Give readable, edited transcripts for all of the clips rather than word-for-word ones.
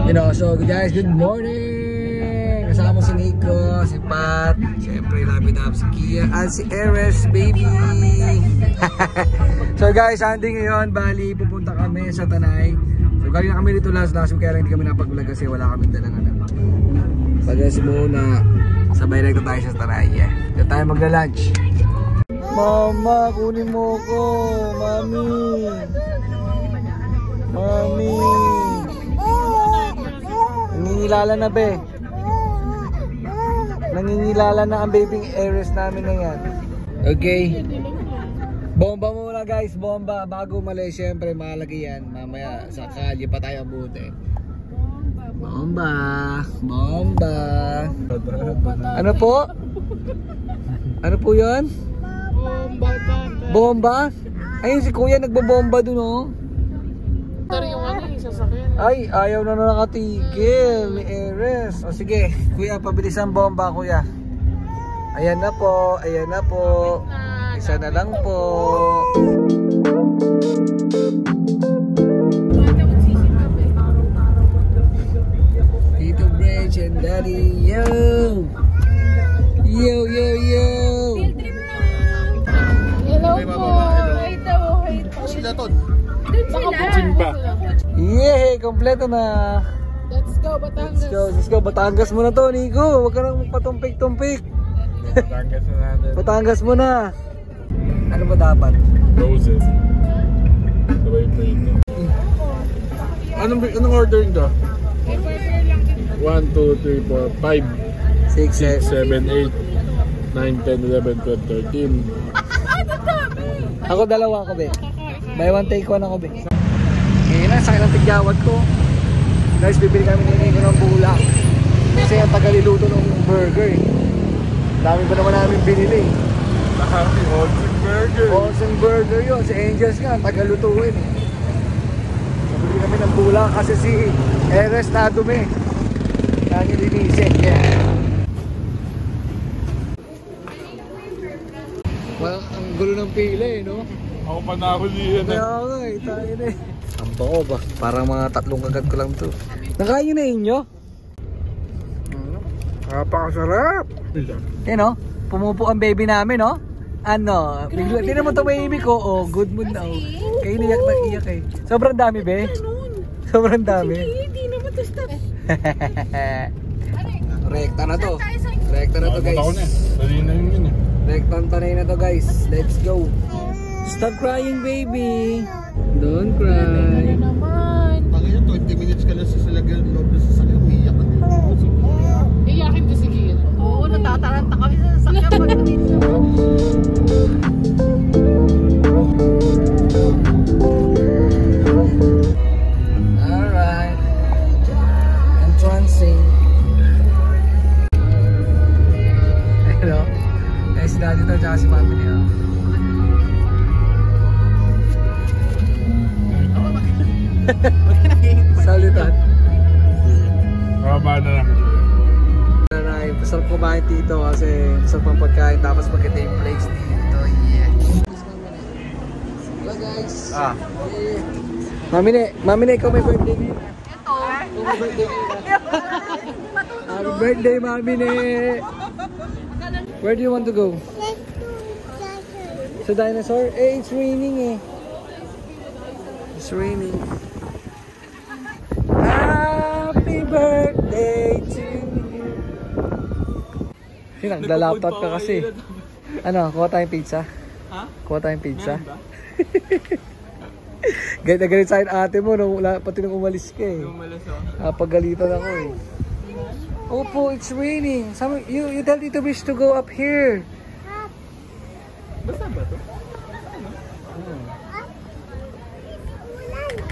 You know, so guys, good morning! Kasama si Nico, si Pat, siyempre lapit up si Kia, at si Eres, baby! So guys, Sunday ngayon, bali, pupunta kami sa Tanay. So galing na kami dito last week, kaya hindi kami napag-vlog kasi wala kami dalang Pag-gas muna, sabay na tayo sa Tanay. Dito tayo magla-lunch. Mama, kunin mo ko, Mami! Mami! Nangingilala na be. Nangingilala na ang babying Eres namin na yan. Okay. Bomba muna guys, bomba. Bago umalis, syempre mahalagi yan. Mamaya sa kalye pa tayo abuti. Bomba. Bomba. Ano po? Ano po yun? Bomba. Ayun si kuya nagbobomba dun oh. Ay, ayaw na nakatigil ni Eres. O sige, kuya, pabilis ang bomba, kuya. Ayan na po, ayan na po. Isa na lang po. Tito Bridge and Daddy, yo! Yo, yo, yo! Hello po! Hi daw, hi daw. Sila to. Yay! Kompleto na! Let's go, Batangas! Let's go! Batangas mo na to, Nico! Huwag ka nang patumpik-tumpik! Batangas na natin. Batangas mo na! Ano ba dapat? Roses. Sabay prito. Anong ordering ka? 1, 2, 3, 4, 5 6, 7, 8 9, 10, 11, 12, 13 Ako dalawa ko be. Buy one take one ako be. Ngayon na, sakit ang tigyawad ko. Guys, bibili kami ng bulak. Kasi ang tagaliluto ng burger eh. Dami pa naman namin binili eh. Olsen Burger. Olsen Burger yun. Si Angels nga, tagalutuin eh. Bibili kami ng bulak kasi si Eres na dumi. Kanya linisin. Yeah. Well, ang gulo ng pila eh, no? Ako pa nahulihan Kaya nga eh, tayo na eh. Ang bako ba? Parang mga 3 kagat ko lang to. Nakain na inyo? Napakasarap. Yan no? Pumupo ang baby namin no? Ano? Bigla, tinan mo to baby ko. Oh, good mood na oh. Kaya iniyak na iyak eh. Sobrang dami be? Sobrang dami. Hindi naman to stop. Rekta na to. Rekta na to guys. Dali na yun eh. Rektang tanay na to guys. Let's go. Stop crying baby. Don't cry. Naman. Pangaya 20 minutes ka lang sa salagyan loob na sasakyan. Umiiyak ka na yun. Iyakin to sige. Oo, natataranta kami sa sasakyan pag nandito. Alright. Entrancing. Hello. Si daddy to, tsaka si mami niya. Salutan. Baba na lang. Nanay, masarap kumain dito kasi masarap ang pagkain tapos maganda yung place dito. Yeah. Hello guys. Mami ne, ikaw may birthday niya. Ito. Ikaw may birthday niya. Happy birthday, Mami ne. Where do you want to go? Sa dinosaur? Eh, it's raining eh. It's raining. Happy birthday to you. Nagla-laptop ka kasi. Ano, kuha tayong pizza? Ha? Kuha tayong pizza? Galit na galit sa akin ate mo, no? Pati nung umalis ka eh. Pagalitan ako eh. Opo, it's raining. You tell Tito Bish to go up here. Basta ba to?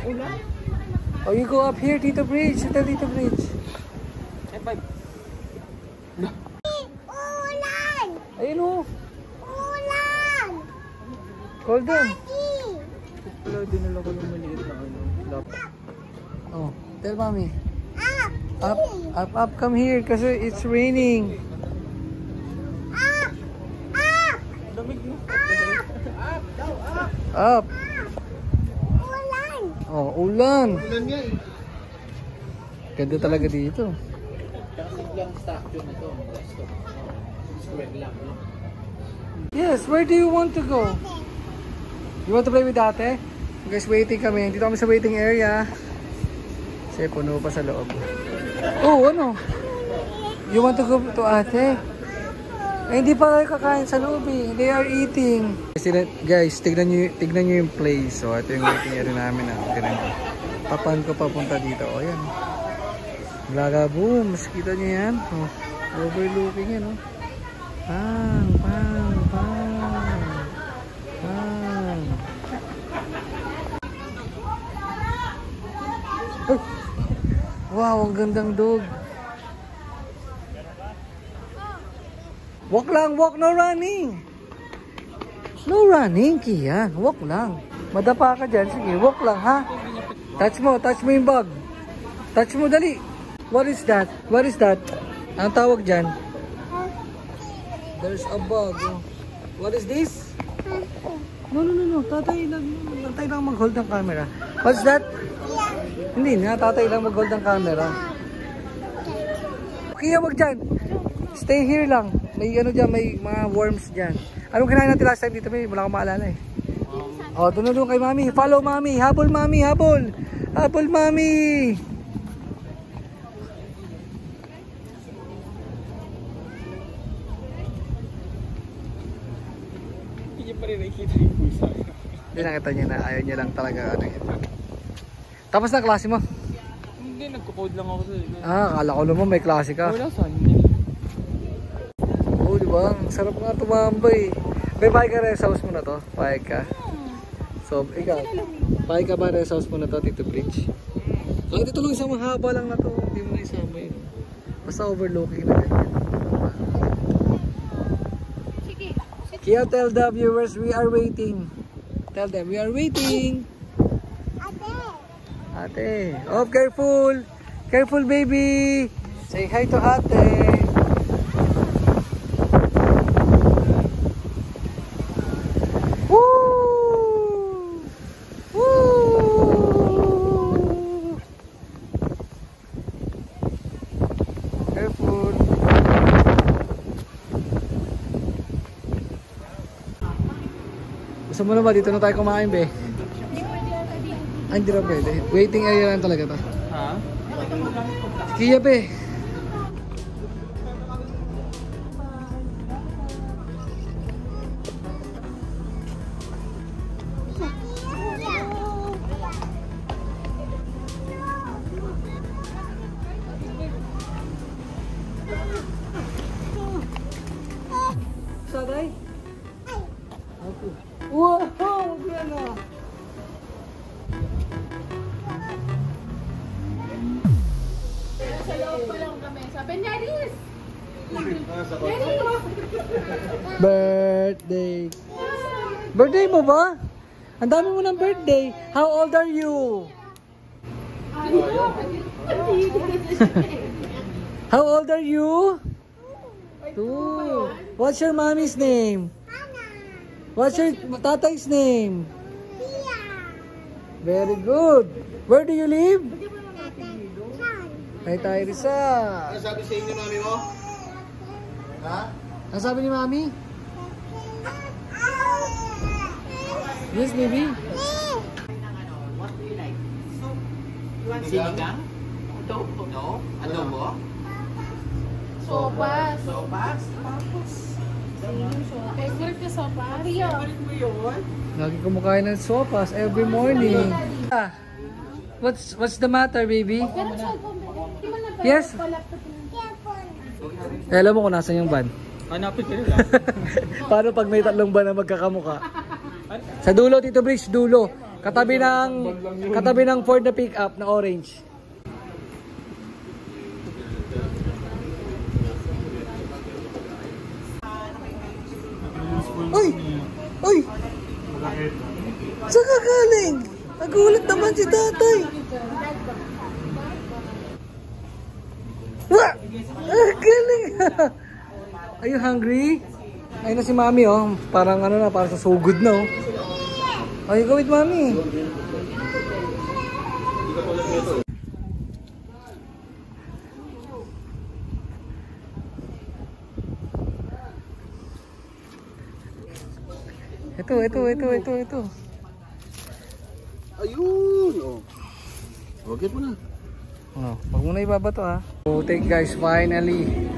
Ulan? Oh, you go up here, Tito Bridge. Tell Tito Bridge. Ulan! Ayun o. Ulan! Hold on. Wala, dinala ko ng maliit na ano. Oh, tell mommy. Up, come here kasi it's raining. Up. Ulan! Oh, ulan. Ulan nga eh. Ganda talaga dito. Yes, where do you want to go? You want to play with ate? Guys, waiting kami. Dito kami sa waiting area. Kasi puno pa sa loob. Oh, ano? You want to go to ate? Eh, hindi pa kayo kakain sa loob eh. They are eating. Guys, tignan nyo yung place. So, ito yung waiting area namin. Tignan nyo. Papan ko papunta dito. O, yan. Blaga boom. Kita nyo yan. Oh, overlooking yan. Oh. Bang, bang, bang. Bang. Oh. Wow, ang gandang dog. Walk lang, walk, no running. No running, Kian. Walk lang. Madapa ka dyan. Sige, walk lang, ha? Touch mo yung bag. Touch mo, dali. What is that? What is that? Ang tawag dyan? There's a bug. What is this? No. Tatay lang mag-hold ng camera. What's that? Hindi na, tatay lang mag-hold ng camera. Kaya wag dyan. Stay here lang. May ano dyan, may mga worms dyan. Anong kinain natin last time dito? Wala akong maalala eh. O, doon kay mami. Follow mami. Habol mami, habol. Habol mami. Hindi pa rin nakikita yung pusa. Hindi nakita niya na ayaw niya lang talaga ano yun. Tapos na klase mo? Hindi, nagko-code lang ako sa'yo. Akala ko naman may klase ka. Wala saan, hindi. Oo, diba? Ang sarap nga tumambay. May pahig ka rin sa house mo na to? Pahig ka? So, ikaw, pahig ka ba rin sa house mo na to, Tito Bridge? Kahit ito lang isang mahaba lang na to, hindi mo na isama yun. Basta overlooking na ganyan. Kaya tell the viewers we are waiting. Tell them we are waiting. Ate. Oh, careful. Careful, baby. Say hi to ate. Gusto mo na ba? Dito na tayo kumain, be. Ay, hindi na pwede. Waiting area lang talaga to. Ha? Kia, be. Saday? Wow! Gana! Sa loob pa lang kami. Sabi, Neris! Birthday! Birthday mo ba? Ang dami mo ng birthday. How old are you? How old are you? 2. What's your mommy's name? What's your tatay's name? Very good. Where do you live? Ay, tayo Risa. Ano sabi sa inyo, mami mo? Ha? Ano sabi ni mami? Yes, baby. What do you like? Sinigang? Adobo? No? Adobo? Sopas. Sopas? Favorite ko sopas. Rio. Favorite mo yun? Lagi kumakain ng sopas every morning. What's the matter, baby? Pero cellphone, di mo na Yes. Eh, alam mo kung nasan yung van? Hanapin ka nila. Paano pag may tatlong van na magkakamuka? Sa dulo, Tito Bridge, dulo. Katabi ng Ford na pick-up na orange. Uy! Uy! Saan ka galing? Nagulat naman si tatay. Wah! Galing! Are you hungry? Ayun na si mami oh. Parang ano na, parang sa sugod na oh. Ay, go with mami. Ito. Ayun! Oh. Okay mo na. Oh, wag mo na ibaba to ha. Okay guys, finally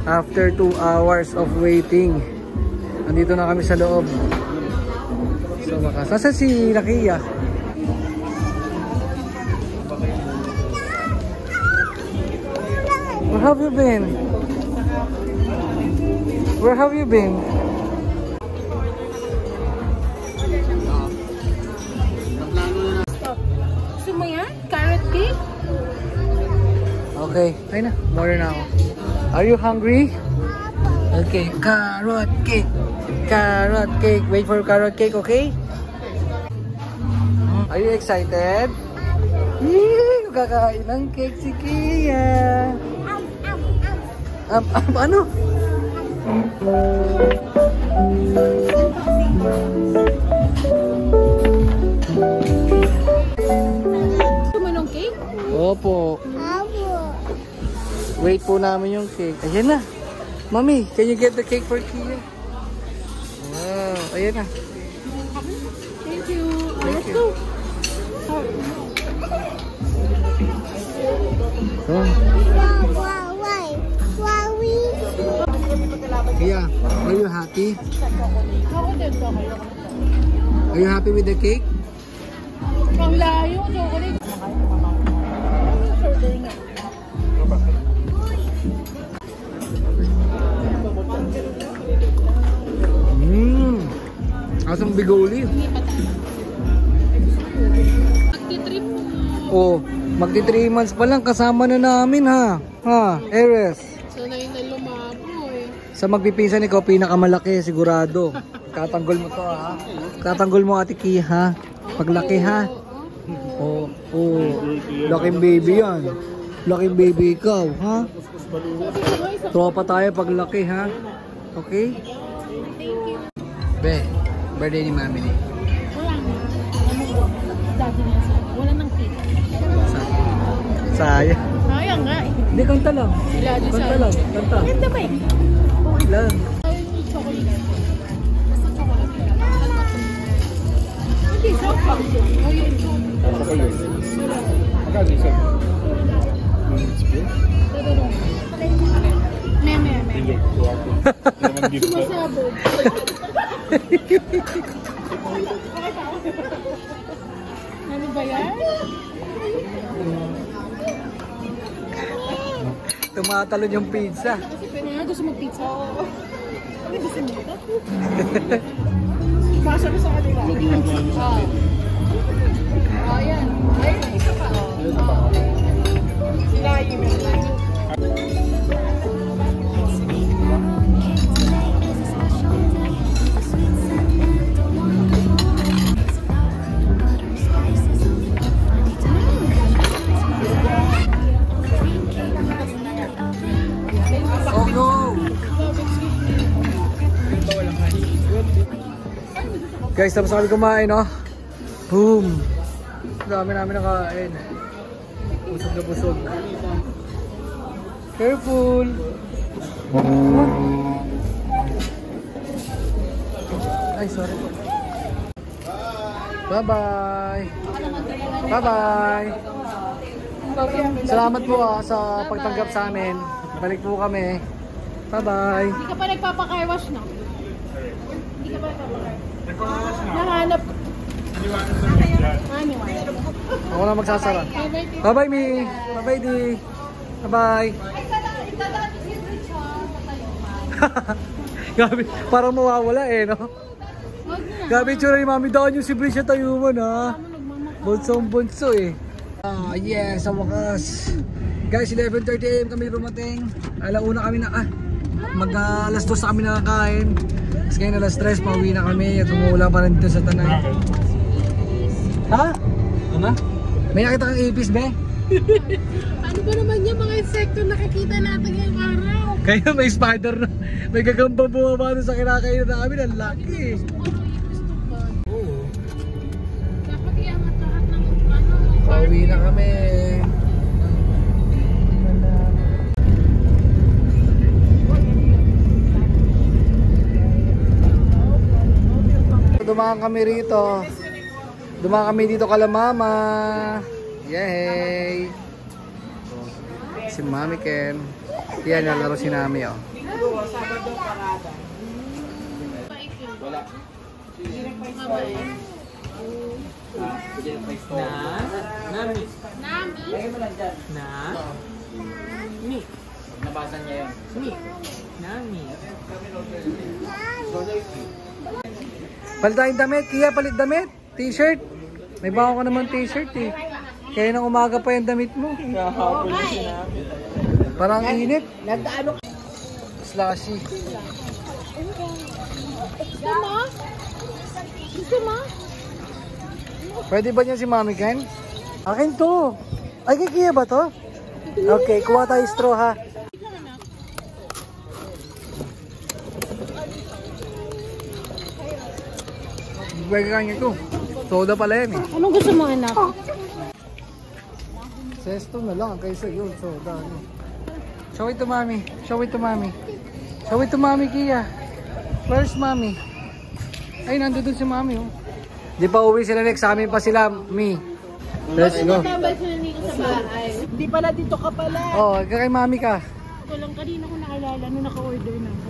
after 2 hours of waiting, andito na kami sa loob. So wakas. Nasa si Lakia? Where have you been? Where have you been? Gusto mo yan? Carrot cake? Okay, ayun na. More na ako. Are you hungry? Okay, carrot cake. Carrot cake. Wait for carrot cake, okay? Are you excited? Yee! Kakain ng cake si Kia. Ano? Gusto mo ng cake? Opo. Wait po namin yung cake. Ayan na. Mommy, can you get the cake for Kia? Wow, ayan na. Thank you. Let's go. Oh. Kia, are you happy? Ako din ba kayo? Are you happy with the cake? Ang layo. Chocolate. Asang bigoli? Magti-trip. Oh, magti 3 months pa lang kasama na namin ha. Ha, Eres. Sanay na lumabo eh. Sa magpipinsan ikaw pinakamalaki sigurado. Tatanggol mo to ha. Tatanggol mo Ate Kia ha. Paglaki ha. Oh, laking baby yan. Laking baby ikaw ha. Tropa tayo paglaki ha. Okay? Be, birthday ni Mami ni. Wala nga. Daddy na sa. Wala nang cake. Sayang. Sayang nga eh. Hindi, kanta lang. Daddy Kanta sayang. lang, kanta. Ganda ba eh? Lang. Ayaw yung chocolate. Basta chocolate. Hindi, sopa. Ayun. Meme. Sumasabog. Ano ba yan? Tumatalon yung pizza. Kaya gusto mo pizza? Oo. Ano gusto mo? Basa ko sa kanila. Oh, yan. Ayun, isa pa. Sila yung Oh no! Guys, tapos kami kumain, no? Boom! Dami namin nakain. Busog na busog. Careful! Ay, sorry po. Bye-bye! Bye-bye! Salamat po sa pagtanggap sa amin. Balik po kami. Bye-bye! Hindi ka pa nagpapa-car wash, no? Hindi ka pa nagpapa-car. Nahanap. Ako na magsasara. Bye-bye, Mi! Bye-bye, Di! Bye-bye! Gabi, parang mawawala eh, no? Gabi, tsura ni Mami Dawn yung si Brisha Tayuman, ha? Bonsong-bonso eh. Ah, yes, sa wakas. Guys, 11:30 AM kami dumating. Alauna kami na, alas 2 kami nakakain. Tapos ngayon alas 3, pauwi na kami at umuulan pa rin dito sa Tanay. Ha? Ano? May nakita kang ipis, be? Ano ba naman yung mga insekto nakikita natin ngayong araw? Kaya may spider na, may gagamba bumaba doon sa kinakain namin, ang laki. Oo. Dapat iangat lahat ng ano. Pauwi na kami. dumaan kami rito. Dumaan kami dito kala mama. Yay! Si Mami Ken. Yan, nalaro si Nami, oh. Nabasa niya yun. Palit tayong damit, Kia, palit damit. T-shirt. May bago ka naman t-shirt eh. Kaya nang umaga pa yung damit mo. Parang init. Slushy. Gusto mo? Pwede ba niya si Mami Ken? Akin to. Ay, kay Kia ba to? Okay, kuha tayo straw ha. Pwede ka niya ito. Soda pala yan eh. Anong gusto mo, anak? Sesto na lang kaysa yun. Soda ano. Show it to Mami. Show it to Mami. Show it to Mami, Kia. Where's Mami? Ay, nandun si Mami oh. Di pa uwi sila next. Sa amin pa sila, Mi. Let's go. Tambay sila nito sa bahay. Hindi pala dito ka pala. Oh, kay Mami ka. Ito lang kanina ko nakilala nung naka-order na ako.